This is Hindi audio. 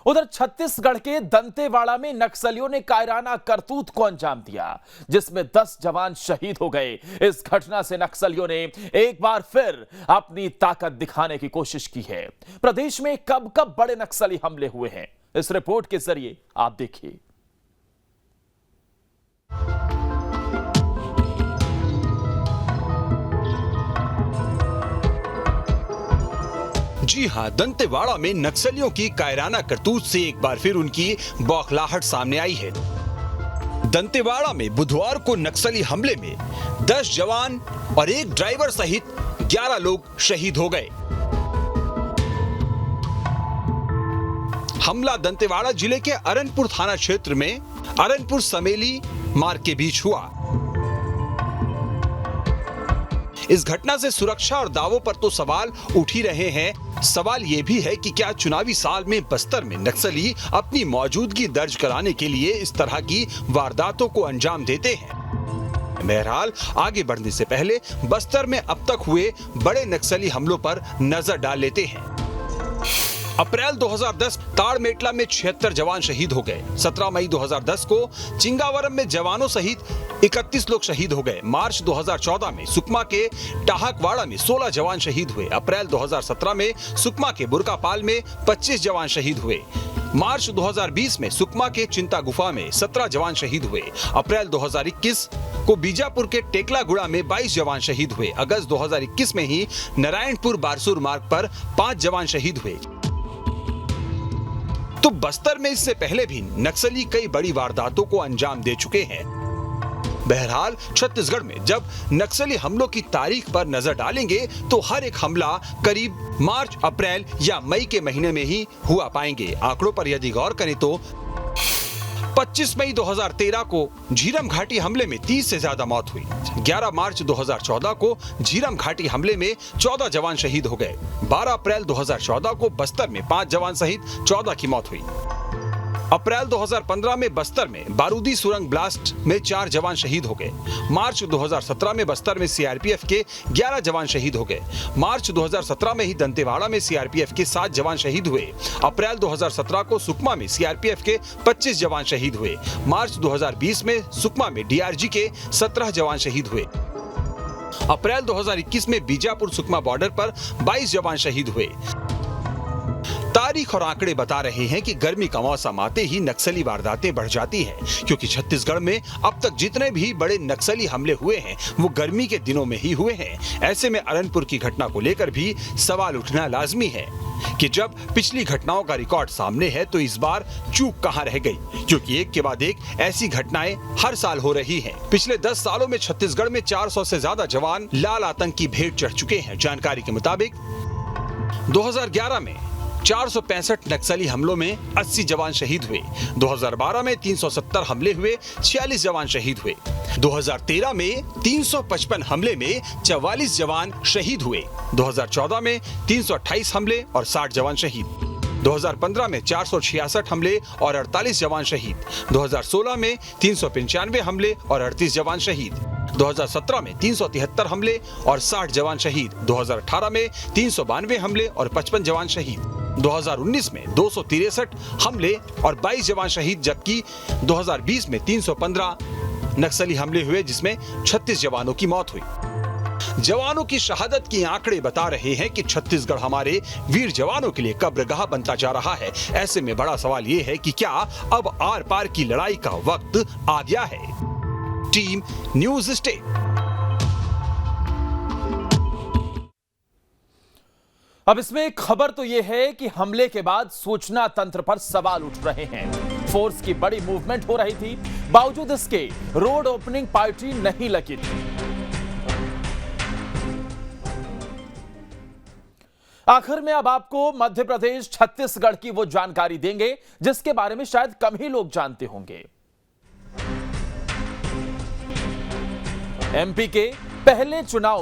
उधर छत्तीसगढ़ के दंतेवाड़ा में नक्सलियों ने कायराना करतूत को अंजाम दिया, जिसमें 10 जवान शहीद हो गए। इस घटना से नक्सलियों ने एक बार फिर अपनी ताकत दिखाने की कोशिश की है। प्रदेश में कब कब बड़े नक्सली हमले हुए हैं, इस रिपोर्ट के जरिए आप देखिए। जी हां, दंतेवाड़ा में नक्सलियों की कायराना करतूत से एक बार फिर उनकी बौखलाहट सामने आई है। दंतेवाड़ा में बुधवार को नक्सली हमले में 10 जवान और एक ड्राइवर सहित 11 लोग शहीद हो गए। हमला दंतेवाड़ा जिले के अरनपुर थाना क्षेत्र में अरनपुर समेली मार्ग के बीच हुआ। इस घटना से सुरक्षा और दावों पर तो सवाल उठ ही रहे हैं। सवाल ये भी है कि क्या चुनावी साल में बस्तर में नक्सली अपनी मौजूदगी दर्ज कराने के लिए इस तरह की वारदातों को अंजाम देते हैं। बहरहाल आगे बढ़ने से पहले बस्तर में अब तक हुए बड़े नक्सली हमलों पर नजर डाल लेते हैं। अप्रैल 2010 ताड़मेटला में 76 जवान शहीद हो गए। 17 मई 2010 को चिंगावरम में जवानों सहित 31 लोग शहीद हो गए। मार्च 2014 में सुकमा के टाहकवाड़ा में 16 जवान शहीद हुए। अप्रैल 2017 में सुकमा के बुरकापाल में 25 जवान शहीद हुए। मार्च 2020 में सुकमा के चिंता गुफा में 17 जवान शहीद हुए। अप्रैल 2021 को बीजापुर के टेकलागुड़ा में 22 जवान शहीद हुए। अगस्त 2021 में ही नारायणपुर बारसूर मार्ग पर 5 जवान शहीद हुए। तो बस्तर में इससे पहले भी नक्सली कई बड़ी वारदातों को अंजाम दे चुके हैं। बहरहाल छत्तीसगढ़ में जब नक्सली हमलों की तारीख पर नजर डालेंगे तो हर एक हमला करीब मार्च, अप्रैल या मई के महीने में ही हुआ पाएंगे। आंकड़ों पर यदि गौर करें तो 25 मई 2013 को झीरम घाटी हमले में 30 से ज्यादा मौत हुई। 11 मार्च 2014 को झीरम घाटी हमले में 14 जवान शहीद हो गए। 12 अप्रैल 2014 को बस्तर में 5 जवान सहित 14 की मौत हुई। अप्रैल 2015 में बस्तर में बारूदी सुरंग ब्लास्ट में 4 जवान शहीद हो गए। मार्च 2017 में बस्तर में सीआरपीएफ के 11 जवान शहीद हो गए। मार्च 2017 में ही दंतेवाड़ा में सीआरपीएफ के 7 जवान शहीद हुए। अप्रैल 2017 को सुकमा में सीआरपीएफ के 25 जवान शहीद हुए। मार्च 2020 में सुकमा में डीआरजी के 17 जवान शहीद हुए। अप्रैल 2021 में बीजापुर सुकमा बॉर्डर पर 22 जवान शहीद हुए। तारीख और आंकड़े बता रहे हैं कि गर्मी का मौसम आते ही नक्सली वारदातें बढ़ जाती हैं, क्योंकि छत्तीसगढ़ में अब तक जितने भी बड़े नक्सली हमले हुए हैं वो गर्मी के दिनों में ही हुए हैं। ऐसे में अरनपुर की घटना को लेकर भी सवाल उठना लाजमी है कि जब पिछली घटनाओं का रिकॉर्ड सामने है तो इस बार चूक कहां रह गई, क्योंकि एक के बाद एक ऐसी घटनाएं हर साल हो रही हैं। पिछले 10 सालों में छत्तीसगढ़ में 400 से ज्यादा जवान लाल आतंक की भेंट चढ़ चुके हैं। जानकारी के मुताबिक 2011 में 465 नक्सली हमलों में 80 जवान शहीद हुए। 2012 में 370 हमले हुए, 46 जवान शहीद हुए। 2013 में 355 हमले में 44 जवान शहीद हुए। 2014 में 328 हमले और 60 जवान शहीद। 2015 में 466 हमले और 48 जवान शहीद। 2016 में 395 हमले और 38 जवान शहीद। 2017 में 373 हमले और 60 जवान शहीद। 2018 में 392 हमले और 55 जवान शहीद। 2019 में 263 हमले और 22 जवान शहीद, जबकि 2020 में 315 नक्सली हमले हुए, जिसमें 36 जवानों की मौत हुई। जवानों की शहादत की आंकड़े बता रहे हैं कि छत्तीसगढ़ हमारे वीर जवानों के लिए कब्रगाह बनता जा रहा है। ऐसे में बड़ा सवाल ये है कि क्या अब आर पार की लड़ाई का वक्त आ गया है। Team news state. अब इसमें एक खबर तो यह है कि हमले के बाद सूचना तंत्र पर सवाल उठ रहे हैं। फोर्स की बड़ी मूवमेंट हो रही थी, बावजूद इसके रोड ओपनिंग पार्टी नहीं लगी थी। आखिर में अब आपको मध्य प्रदेश छत्तीसगढ़ की वो जानकारी देंगे जिसके बारे में शायद कम ही लोग जानते होंगे। एमपी के पहले चुनाव